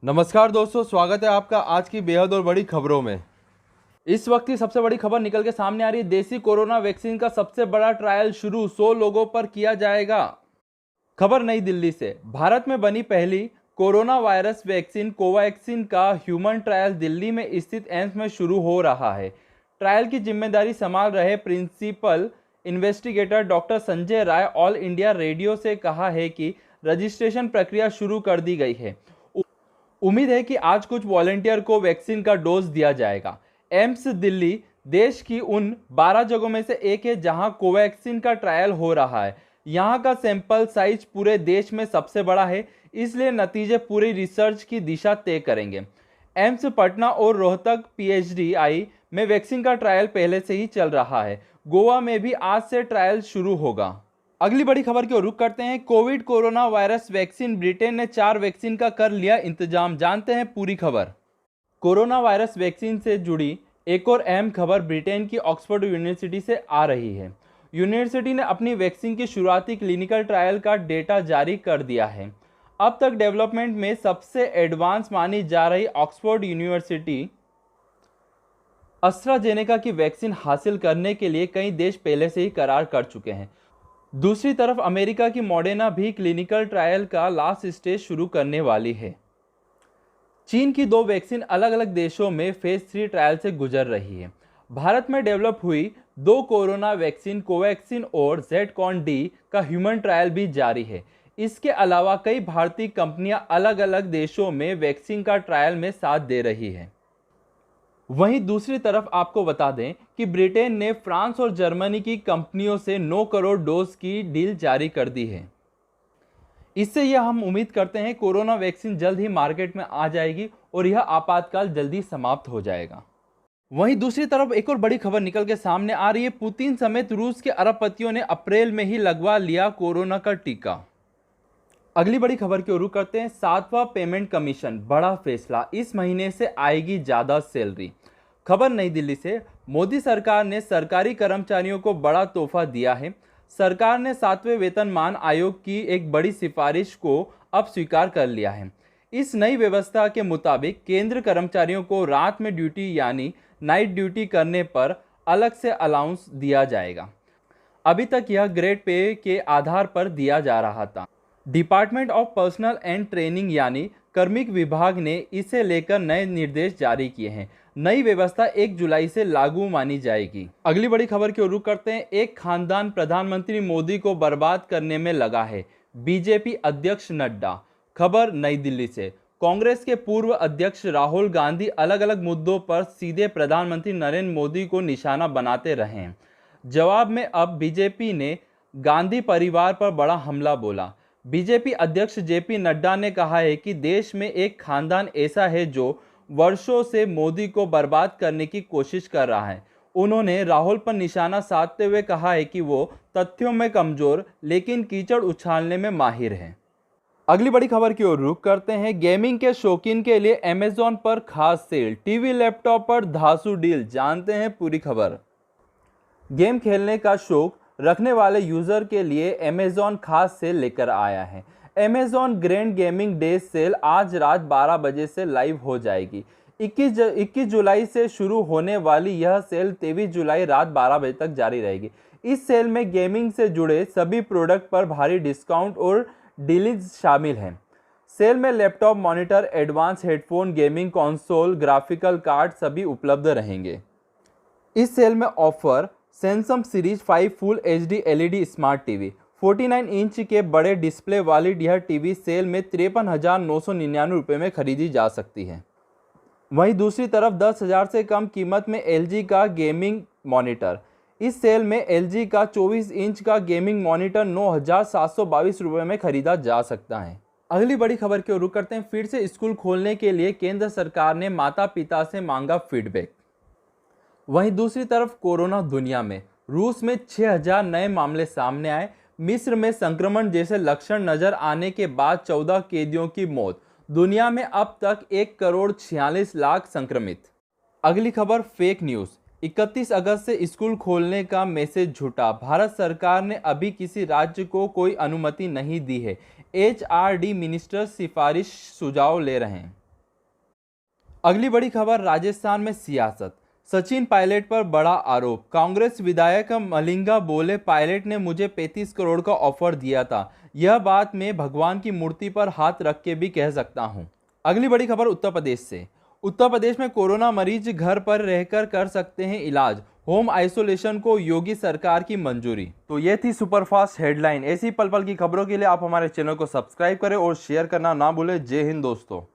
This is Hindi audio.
नमस्कार दोस्तों, स्वागत है आपका आज की बेहद और बड़ी खबरों में। इस वक्त की सबसे बड़ी खबर निकल के सामने आ रही है। देसी कोरोना वैक्सीन का सबसे बड़ा ट्रायल शुरू, 100 लोगों पर किया जाएगा। खबर नई दिल्ली से। भारत में बनी पहली कोरोना वायरस वैक्सीन कोवैक्सीन का ह्यूमन ट्रायल दिल्ली में स्थित एम्स में शुरू हो रहा है। ट्रायल की जिम्मेदारी संभाल रहे principal investigator doctor Sanjay Rai all India radio से कहा है कि रजिस्ट्रेशन प्रक्रिया शुरू कर दी गई है। उम्मीद है कि आज कुछ वॉलंटियर को वैक्सीन का डोज दिया जाएगा। एम्स दिल्ली देश की उन 12 जगहों में से एक है जहां कोवैक्सीन का ट्रायल हो रहा है। यहां का सैंपल साइज पूरे देश में सबसे बड़ा है, इसलिए नतीजे पूरी रिसर्च की दिशा तय करेंगे। एम्स पटना और रोहतक PHDI में वैक्सीन का ट्रायल पहले से ही चल रहा है। गोवा में भी आज से ट्रायल शुरू होगा। अगली बड़ी खबर की ओर रुख करते हैं। Covid corona virus vaccine, Britain ने 4 वैक्सीन का कर लिया इंतजाम। जानते हैं पूरी खबर। कोरोना वायरस वैक्सीन से जुड़ी एक और अहम खबर ब्रिटेन की ऑक्सफोर्ड यूनिवर्सिटी से आ रही है। यूनिवर्सिटी ने अपनी वैक्सीन की शुरुआती क्लिनिकल ट्रायल का डेटा जारी कर दिया है। अब तक डेवलपमेंट में सबसे एडवांस मानी जा रही ऑक्सफोर्ड यूनिवर्सिटी एस्ट्राजेनेका की वैक्सीन हासिल करने के लिए कई देश पहले से ही करार कर चुके हैं। दूसरी तरफ अमेरिका की मॉडर्ना भी क्लिनिकल ट्रायल का लास्ट स्टेज शुरू करने वाली है। चीन की 2 वैक्सीन अलग अलग देशों में फेज 3 ट्रायल से गुजर रही है। भारत में डेवलप हुई 2 कोरोना वैक्सीन कोवैक्सीन और ZCoV-D का ह्यूमन ट्रायल भी जारी है। इसके अलावा कई भारतीय कंपनियां अलग अलग देशों में वैक्सीन का ट्रायल में साथ दे रही है। वहीं दूसरी तरफ आपको बता दें कि ब्रिटेन ने फ्रांस और जर्मनी की कंपनियों से 9 करोड़ डोज की डील जारी कर दी है। इससे यह हम उम्मीद करते हैं कोरोना वैक्सीन जल्द ही मार्केट में आ जाएगी और यह आपातकाल जल्दी समाप्त हो जाएगा। वहीं दूसरी तरफ एक और बड़ी खबर निकल के सामने आ रही है। पुतिन समेत रूस के अरबपतियों ने अप्रैल में ही लगवा लिया कोरोना का टीका। अगली बड़ी खबर की ओर रुख करते हैं। 7वां पेमेंट कमीशन, बड़ा फैसला, इस महीने से आएगी ज्यादा सैलरी। खबर नई दिल्ली से। मोदी सरकार ने सरकारी कर्मचारियों को बड़ा तोहफा दिया है। सरकार ने 7वें वेतनमान आयोग की एक बड़ी सिफारिश को अब स्वीकार कर लिया है। इस नई व्यवस्था के मुताबिक केंद्र कर्मचारियों को रात में ड्यूटी यानी नाइट ड्यूटी करने पर अलग से अलाउंस दिया जाएगा। अभी तक यह ग्रेड पे के आधार पर दिया जा रहा था। Department of personal and training यानी कार्मिक विभाग ने इसे लेकर नए निर्देश जारी किए हैं। नई व्यवस्था 1 जुलाई से लागू मानी जाएगी। अगली बड़ी खबर की ओर रुख करते हैं। एक खानदान प्रधानमंत्री मोदी को बर्बाद करने में लगा है, बीजेपी अध्यक्ष नड्डा। खबर नई दिल्ली से। कांग्रेस के पूर्व अध्यक्ष राहुल गांधी अलग अलग मुद्दों पर सीधे प्रधानमंत्री नरेंद्र मोदी को निशाना बनाते रहे हैं। जवाब में अब बीजेपी ने गांधी परिवार पर बड़ा हमला बोला। बीजेपी अध्यक्ष JP नड्डा ने कहा है कि देश में एक खानदान ऐसा है जो वर्षों से मोदी को बर्बाद करने की कोशिश कर रहा है। उन्होंने राहुल पर निशाना साधते हुए कहा है कि वो तथ्यों में कमजोर लेकिन कीचड़ उछालने में माहिर है। अगली बड़ी खबर की ओर रुख करते हैं। गेमिंग के शौकीन के लिए अमेजॉन पर खास सेल, टीवी लैपटॉप पर धांसू डील। जानते हैं पूरी खबर। गेम खेलने का शौक रखने वाले यूजर के लिए अमेजॉन खास सेल लेकर आया है। Amazon grand gaming day sale आज रात 12 बजे से लाइव हो जाएगी। 21 जुलाई से शुरू होने वाली यह सेल 23 जुलाई रात 12 बजे तक जारी रहेगी। इस सेल में गेमिंग से जुड़े सभी प्रोडक्ट पर भारी डिस्काउंट और डील्स शामिल हैं। सेल में laptop, monitor, advance headphone, gaming console, graphical card सभी उपलब्ध रहेंगे। इस सेल में offer Samsung series 5 full HD LED smart TV, 49 inch के बड़े डिस्प्ले वाली यह टीवी सेल में 53,999 रुपये में खरीदी जा सकती है। वहीं दूसरी तरफ 10,000 से कम कीमत में LG का गेमिंग मॉनिटर। इस सेल में LG का 24 इंच का गेमिंग मॉनिटर 9,722 रुपये में खरीदा जा सकता है। अगली बड़ी खबर की ओर रुख करते हैं। फिर से स्कूल खोलने के लिए केंद्र सरकार ने माता पिता से मांगा फीडबैक। वहीं दूसरी तरफ कोरोना दुनिया में, रूस में 6,000 नए मामले सामने आए। मिस्र में संक्रमण जैसे लक्षण नजर आने के बाद 14 कैदियों की मौत। दुनिया में अब तक 1,46,00,000 संक्रमित। अगली खबर फेक न्यूज़। 31 अगस्त से स्कूल खोलने का मैसेज झूठा। भारत सरकार ने अभी किसी राज्य को कोई अनुमति नहीं दी है। HRD मिनिस्टर सिफारिश सुझाव ले रहे हैं। अगली बड़ी खबर, राजस्थान में सियासत। सचिन पायलट पर बड़ा आरोप। कांग्रेस विधायक मलिंगा बोले, पायलट ने मुझे 35 करोड़ का ऑफर दिया था, यह बात मैं भगवान की मूर्ति पर हाथ रख के भी कह सकता हूं। अगली बड़ी खबर उत्तर प्रदेश से। उत्तर प्रदेश में कोरोना मरीज घर पर रहकर कर सकते हैं इलाज, होम आइसोलेशन को योगी सरकार की मंजूरी। तो ये थी सुपरफास्ट हेडलाइन। ऐसी पल पल की खबरों के लिए आप हमारे चैनल को सब्सक्राइब करें और शेयर करना ना भूलें। जय हिंद दोस्तों।